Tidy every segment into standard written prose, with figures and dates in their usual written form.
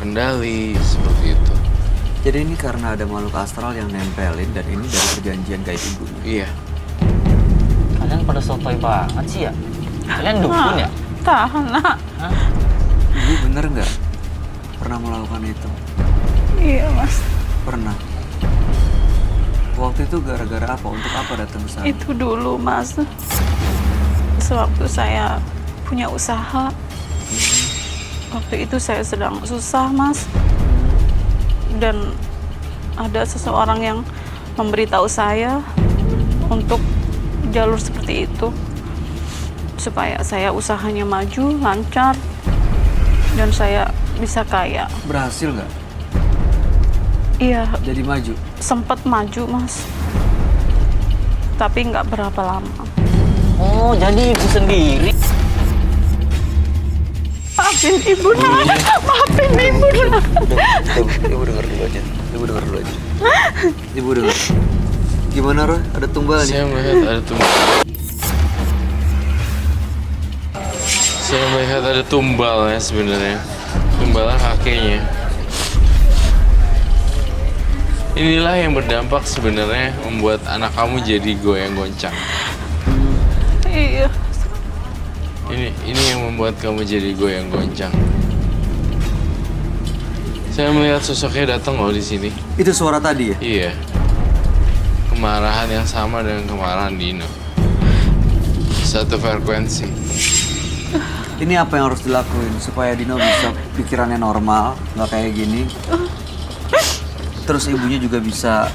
terkendali, seperti itu. Jadi ini karena ada makhluk astral yang nempelin dan ini dari perjanjian gaib ibunya. Iya. Kalian pada sotoy banget sih ya? Kalian dukun ya? Tahan, nak. Hah? Ibu bener nggak pernah melakukan itu? Iya, Mas. Pernah. Waktu itu gara-gara apa? Untuk apa datang ke sana? Itu dulu, Mas. Sewaktu saya punya usaha. Waktu itu saya sedang susah, Mas. Dan ada seseorang yang memberitahu saya untuk jalur seperti itu. Supaya saya usahanya maju, lancar, dan saya bisa kaya. Berhasil nggak? Iya, Jadi maju? sempat maju, Mas. Tapi nggak berapa lama. Oh, jadi ibu sendiri? Maafin ibu, nak. Maafin ibu, nak. Ibu denger dulu aja. Ibu denger dulu aja. Ibu denger. Gimana, Roy? Ada tumbalnya? Saya melihat ada tumbal. Saya melihat ada tumbalnya sebenarnya. Tumbalnya kakeknya. Inilah yang berdampak sebenarnya membuat anak kamu jadi goyang goncang. Iya. Ini yang membuat kamu jadi goyang goncang. Saya melihat sosoknya datang loh di sini. Itu suara tadi ya? Iya. Kemarahan yang sama dengan kemarahan Dino. Satu frekuensi. Ini apa yang harus dilakuin supaya Dino bisa pikirannya normal, nggak kayak gini? Terus ibunya juga bisa,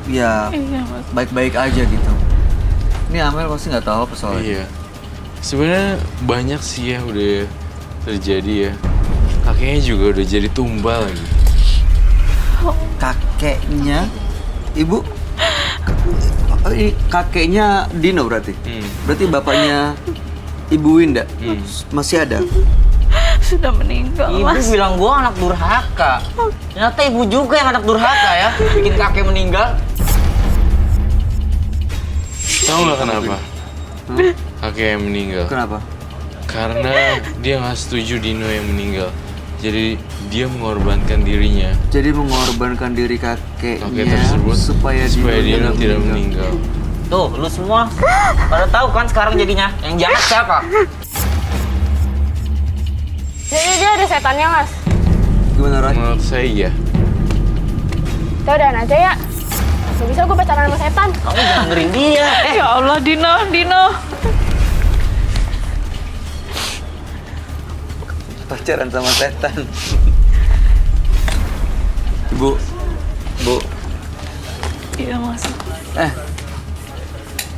ya Iya, Mas. baik-baik aja gitu. Ini Amel pasti nggak tahu apa soalnya. Iya. Sebenarnya banyak sih ya udah terjadi ya. Kakeknya juga udah jadi tumbal lagi. Kakeknya, ibu, ini kakeknya Dino berarti? Berarti bapaknya Ibu Winda masih ada? Sudah meninggal, Ibu Mas. bilang gua anak durhaka. Ternyata ibu juga yang anak durhaka ya, bikin kakek meninggal. Tahu nggak kenapa? Kakek yang meninggal. Kenapa? Karena dia nggak setuju Dino yang meninggal. Jadi dia mengorbankan dirinya. Jadi mengorbankan diri Kakek kakeknya tersebut supaya Dino tidak meninggal. Tuh, lu semua pada tahu kan sekarang jadinya yang jahat siapa? Jadi dia ada setannya, Mas. Gimana, Roy? Menurut saya iya. Kita udahan aja ya. Gak bisa gue pacaran sama setan. Kamu jangan dengerin dia. Ya Allah, Dino. Pacaran sama setan. Bu. Iya, Mas.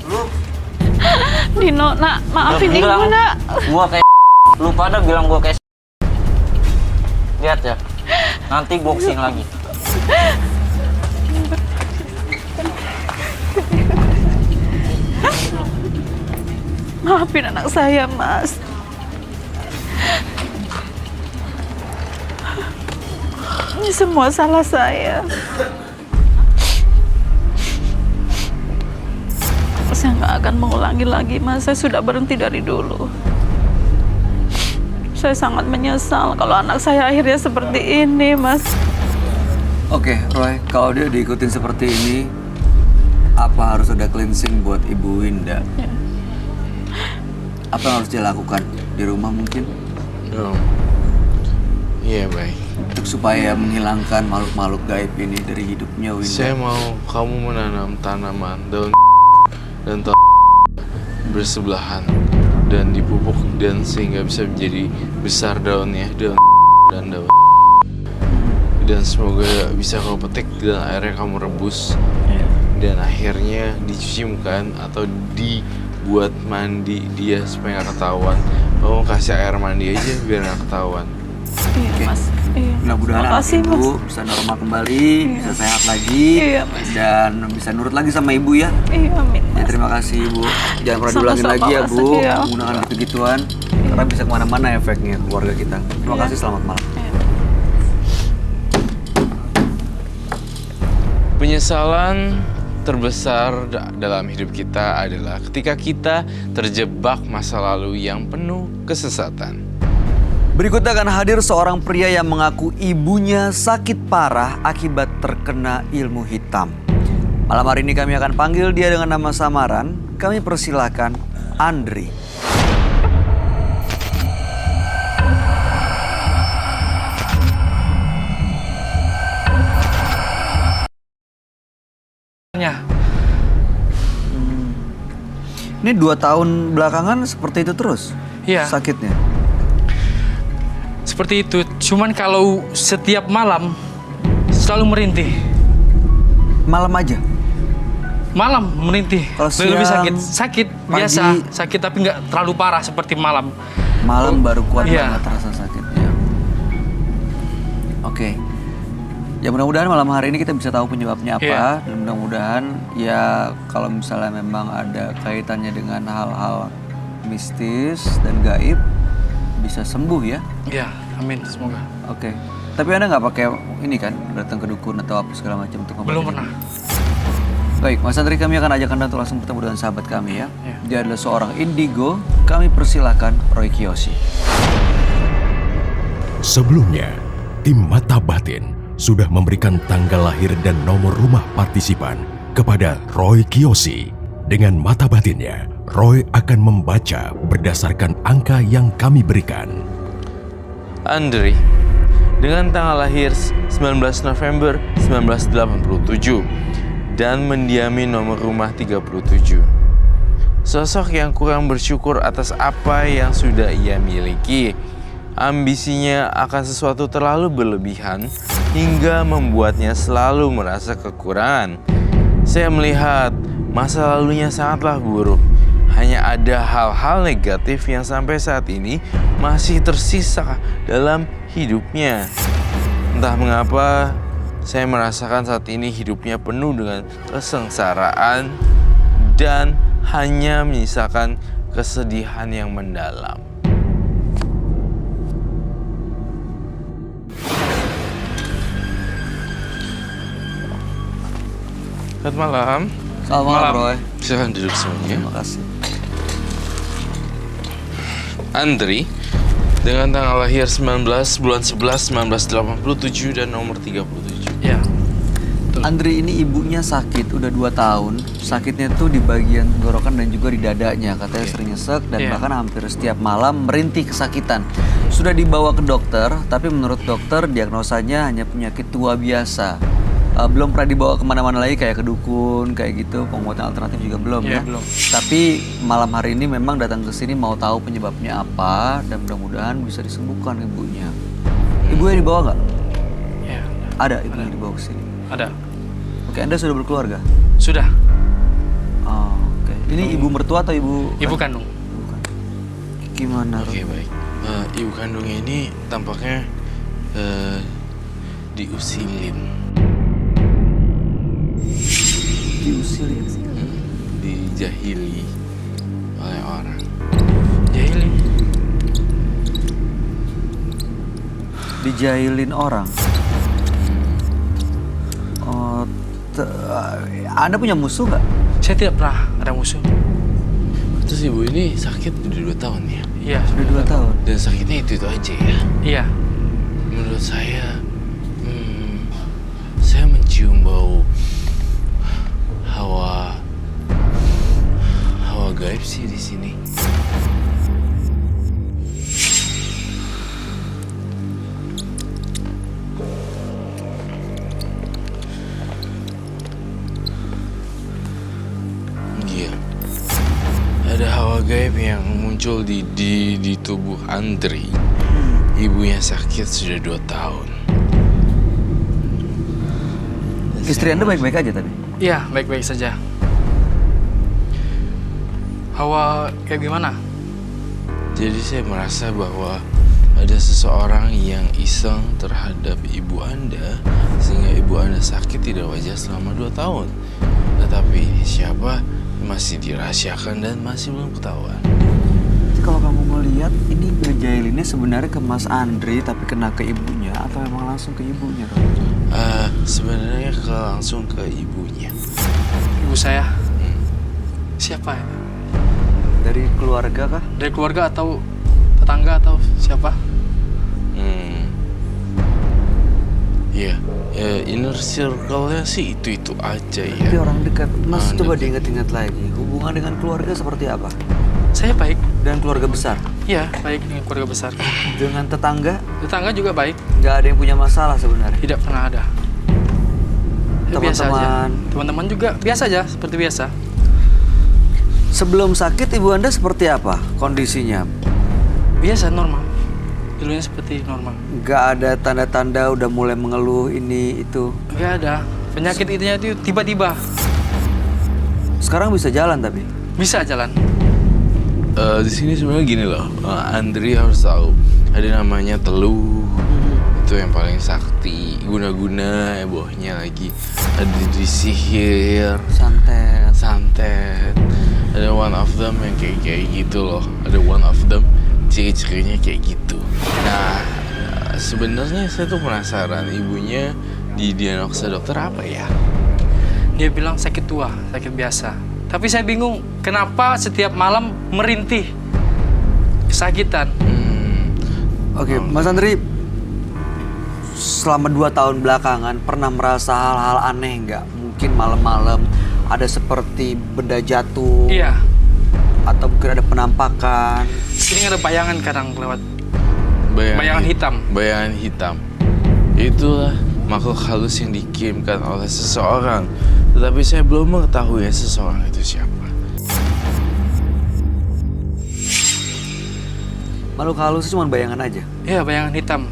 Lu Dino, nak. Maafin ibu, Bilang nak. gua kayak lu pada bilang gua kayak lihat ya. Nanti boxing lagi. Maafin anak saya, Mas. Ini semua salah saya. Saya nggak akan mengulangi lagi, Mas. Saya sudah berhenti dari dulu. Saya sangat menyesal kalau anak saya akhirnya seperti ini, Mas. Oke, Roy, kalau dia diikutin seperti ini, apa harus ada cleansing buat Ibu Winda? Ya. Apa yang harus dia lakukan? Di rumah mungkin? Oh. Iya baik. Untuk supaya menghilangkan makhluk-makhluk gaib ini dari hidupnya Winda. Saya mau kamu menanam tanaman daun dan bersebelahan dan dipupuk dan sehingga bisa menjadi besar daunnya dan daun. Dan semoga bisa kau petik dan akhirnya kamu rebus dan akhirnya dicuci bukan atau dibuat mandi dia supaya nggak ketahuan. Kamu kasih air mandi aja biar nggak ketahuan. Iya, Oke. Mas. Iya. Mudah-mudahan anak Makasih, ibu Mas. bisa normal kembali, bisa sehat lagi, Iya, Mas. dan bisa nurut lagi sama ibu ya. Iya, amin, Ya, Mas. terima kasih ibu. Jangan pernah Sama-sama, diulangin lagi ya Mas. bu, Iya. menggunakan gitu-gituan. Karena bisa kemana-mana efeknya ke keluarga kita. Terima Iya. kasih, selamat malam. Iya. Penyesalan terbesar dalam hidup kita adalah ketika kita terjebak masa lalu yang penuh kesesatan. Berikutnya akan hadir seorang pria yang mengaku ibunya sakit parah akibat terkena ilmu hitam. Malam hari ini kami akan panggil dia dengan nama samaran. Kami persilahkan Andri. Ini 2 tahun belakangan seperti itu terus? Iya. Sakitnya? Seperti itu, cuman kalau setiap malam selalu merintih. Malam aja? Malam merintih. Kalau Lebih siang, sakit. Sakit pagi. biasa, sakit tapi nggak terlalu parah seperti malam. Malam baru kuat Iya. banget rasa sakitnya. Oke. Ya mudah-mudahan malam hari ini kita bisa tahu penyebabnya apa. Iya. Dan mudah-mudahan ya kalau misalnya memang ada kaitannya dengan hal-hal mistis dan gaib bisa sembuh ya. Iya, amin semoga. Oke. Tapi Anda nggak pakai ini kan datang ke dukun atau apa segala macam untuk ngobatin Belum ini? pernah. Baik, Mas Andri, kami akan ajak Anda untuk langsung bertemu dengan sahabat kami ya. Iya. Dia adalah seorang indigo. Kami persilakan Roy Kiyoshi. Sebelumnya, tim Mata Batin sudah memberikan tanggal lahir dan nomor rumah partisipan kepada Roy Kiyoshi. Dengan mata batinnya, Roy akan membaca berdasarkan angka yang kami berikan. Andri, dengan tanggal lahir 19 November 1987 dan mendiami nomor rumah 37. Sosok yang kurang bersyukur atas apa yang sudah ia miliki. Ambisinya akan sesuatu terlalu berlebihan hingga membuatnya selalu merasa kekurangan. Saya melihat masa lalunya sangatlah buruk. Hanya ada hal-hal negatif yang sampai saat ini masih tersisa dalam hidupnya. Entah mengapa saya merasakan saat ini hidupnya penuh dengan kesengsaraan dan hanya menyisakan kesedihan yang mendalam. Selamat malam. Selamat malam, Roy. Silahkan duduk semuanya. Terima kasih. Andri, dengan tanggal lahir 19 bulan 11 1987 dan nomor 37. Iya. Andri ini ibunya sakit udah 2 tahun. Sakitnya tuh di bagian tenggorokan dan juga di dadanya. Katanya sering nyesek dan Iya. bahkan hampir setiap malam merintih kesakitan. Sudah dibawa ke dokter, tapi menurut dokter diagnosanya hanya penyakit tua biasa. Belum pernah dibawa kemana-mana lagi kayak ke dukun, kayak gitu. Pengobatan alternatif juga belum Iya, ya. belum. Tapi malam hari ini memang datang ke sini mau tahu penyebabnya apa dan mudah-mudahan bisa disembuhkan ibunya. Ibunya dibawa nggak? Iya, Ada ibu yang dibawa ke sini. ada. Oke, Anda sudah berkeluarga? Sudah. Oh, oke. Ini ibu mertua atau ibu? Ibu kandung. Bukan. Gimana? Oke, baik. Ibu kandungnya ini tampaknya diusilin. Diusilin? Dijahili oleh orang. Jahili. Dijailin orang? Oh, Anda punya musuh nggak? Saya tidak pernah ada musuh. Terus ibu ini sakit udah 2 tahun ya? Iya, Sudah 2 tahun. Dan sakitnya itu aja ya? Iya. Menurut saya mencium bau hawa gaib sih di sini. Iya. Ada hawa gaib yang muncul di tubuh Andri. Ibunya sakit sudah 2 tahun. Istri Anda baik-baik aja tadi? Iya, baik-baik saja. Hawa kayak gimana? Jadi saya merasa bahwa ada seseorang yang iseng terhadap ibu Anda sehingga ibu Anda sakit tidak wajar selama 2 tahun. Tetapi siapa masih dirahasiakan dan masih belum ketahuan. Kalau kamu ngeliat ini ngejailinnya sebenarnya ke Mas Andri tapi kena ke ibunya atau memang langsung ke ibunya? Sebenarnya langsung ke ibunya. Ibu saya. Siapa ya? Dari keluarga kah? Dari keluarga atau tetangga atau siapa? Ya, inner circle-nya sih itu aja ya. Tapi orang dekat. Mas coba dekat. diingat-ingat lagi. Hubungan dengan keluarga seperti apa? Saya baik. Dan keluarga besar? Iya, baik dengan keluarga besar. Dengan tetangga? Tetangga juga baik. Nggak ada yang punya masalah sebenarnya? Tidak pernah ada. Ya, biasa aja. Teman-teman? Teman-teman juga biasa aja, seperti biasa. Sebelum sakit ibu Anda seperti apa kondisinya? Biasa, normal. Dulunya seperti normal. Nggak ada tanda-tanda udah mulai mengeluh ini itu? Nggak ada. Penyakit itu tiba-tiba. Sekarang bisa jalan tapi? Bisa jalan. Di sini sebenarnya gini loh, Andri harus tahu ada namanya teluh, itu yang paling sakti, guna-guna ebohnya lagi, ada disihir, santet, ada one of them yang kayak gitu loh, ada one of them ciri-cirinya kayak gitu. Nah, sebenarnya saya tuh penasaran ibunya didiagnosa dokter apa ya? Dia bilang sakit tua, sakit biasa. Tapi saya bingung, kenapa setiap malam merintih kesakitan? Oke, Mas Andri, selama 2 tahun belakangan pernah merasa hal-hal aneh nggak? Mungkin malam-malam ada seperti benda jatuh, Iya, atau mungkin ada penampakan. sering ada bayangan kadang lewat. Bayangan hitam. Bayangan hitam. Itulah makhluk halus yang dikirimkan oleh seseorang. Tetapi saya belum mengetahui seseorang itu siapa. Makhluk halus cuma bayangan aja. Iya, bayangan hitam.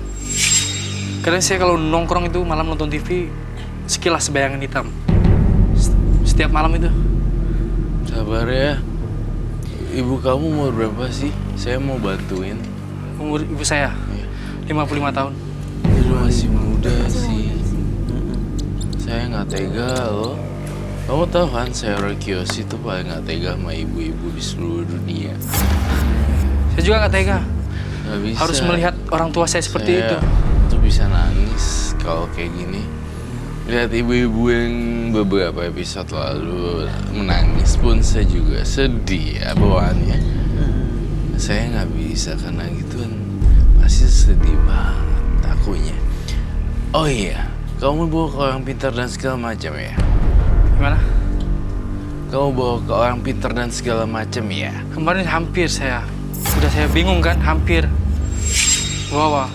Kadang saya kalau nongkrong itu malam nonton TV, sekilas bayangan hitam. Setiap malam itu. Sabar ya. Ibu kamu umur berapa sih? Saya mau bantuin. Umur ibu saya 55 tahun. Ibu masih muda sih. Saya nggak tega loh. Kamu tahu kan saya Roy Kiyoshi itu paling nggak tega sama ibu-ibu di seluruh dunia. Saya juga nggak tega. Nggak bisa. Harus melihat orang tua saya seperti itu. Tuh bisa nangis kalau kayak gini. Lihat ibu-ibu yang beberapa episode lalu menangis pun saya juga sedih ya bawaannya. Saya nggak bisa karena gitu kan pasti sedih banget akunya. Oh iya, kamu bawa ke orang pintar dan segala macam ya? Gimana? Kamu bawa ke orang pintar dan segala macam ya? Kemarin hampir saya. Udah saya bingung kan, hampir. Bawa.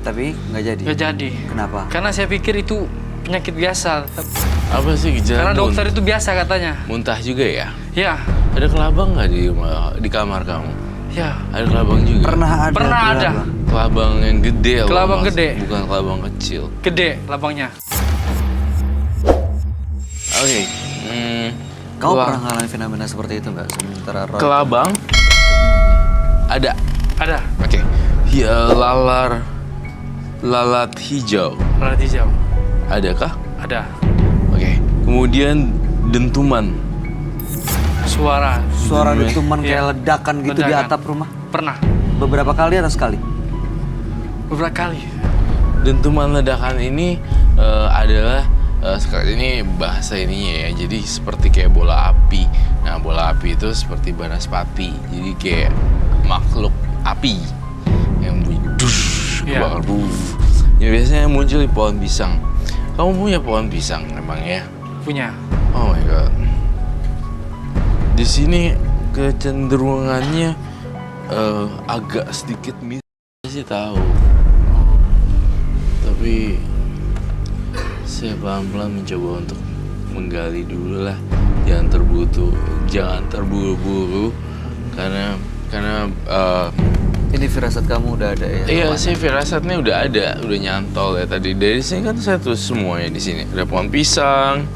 Tapi nggak jadi. Nggak jadi. Kenapa? Karena saya pikir itu penyakit biasa. Apa sih gejala? Karena dokter itu biasa katanya. Muntah juga ya? Ya, Ada kelabang nggak di kamar kamu? ya. Ada kelabang juga? Pernah ada. Pernah ada. kelabang. Kelabang yang gede loh, Kelabang Mas. gede. Bukan kelabang kecil. Gede labangnya. Oke. Kau pernah ngalamin fenomena seperti itu nggak? Sementara Roy. Kelabang? Ada. Ada. Oke. Ya, lalat hijau. Lalat hijau. Adakah? Ada. Oke. Kemudian dentuman. Suara. Suara Iya. dentuman kayak Iya. ledakan gitu di Ledakan. atap rumah. Pernah. Beberapa kali atau sekali? Beberapa kali. Dentuman ledakan ini adalah sekarang ini bahasa ininya ya. Jadi seperti kayak bola api. Nah, bola api itu seperti banaspati. Jadi kayak makhluk api yang Iya. kebakar. Ya biasanya muncul di pohon pisang. Kamu punya pohon pisang emang ya? Punya. Oh my god. Di sini kecenderungannya agak sedikit sih tahu. Tapi saya pelan-pelan mencoba untuk menggali dulu lah. Jangan terburu-buru karena Ini firasat kamu udah ada ya? iya, rupanya? sih firasatnya udah ada, udah nyantol ya tadi. Dari sini kan saya tulis semuanya di sini. Ada pohon pisang,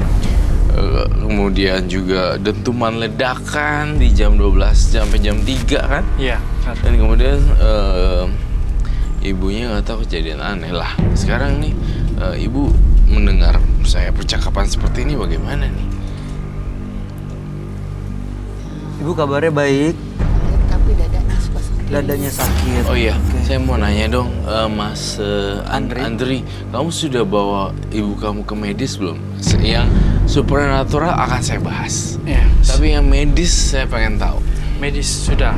kemudian juga dentuman ledakan di jam 12 sampai jam 3 kan? Iya. Benar. Dan kemudian ibunya nggak tahu kejadian aneh lah. Sekarang nih ibu mendengar saya percakapan seperti ini bagaimana nih? Ibu kabarnya baik, Tapi dadanya suka sakit. dadanya sakit. Oh iya, Oke. saya mau nanya dong, Mas Andri? Andri, kamu sudah bawa ibu kamu ke medis belum? Yang supernatural akan saya bahas, Iya. tapi yang medis saya pengen tahu. Medis sudah.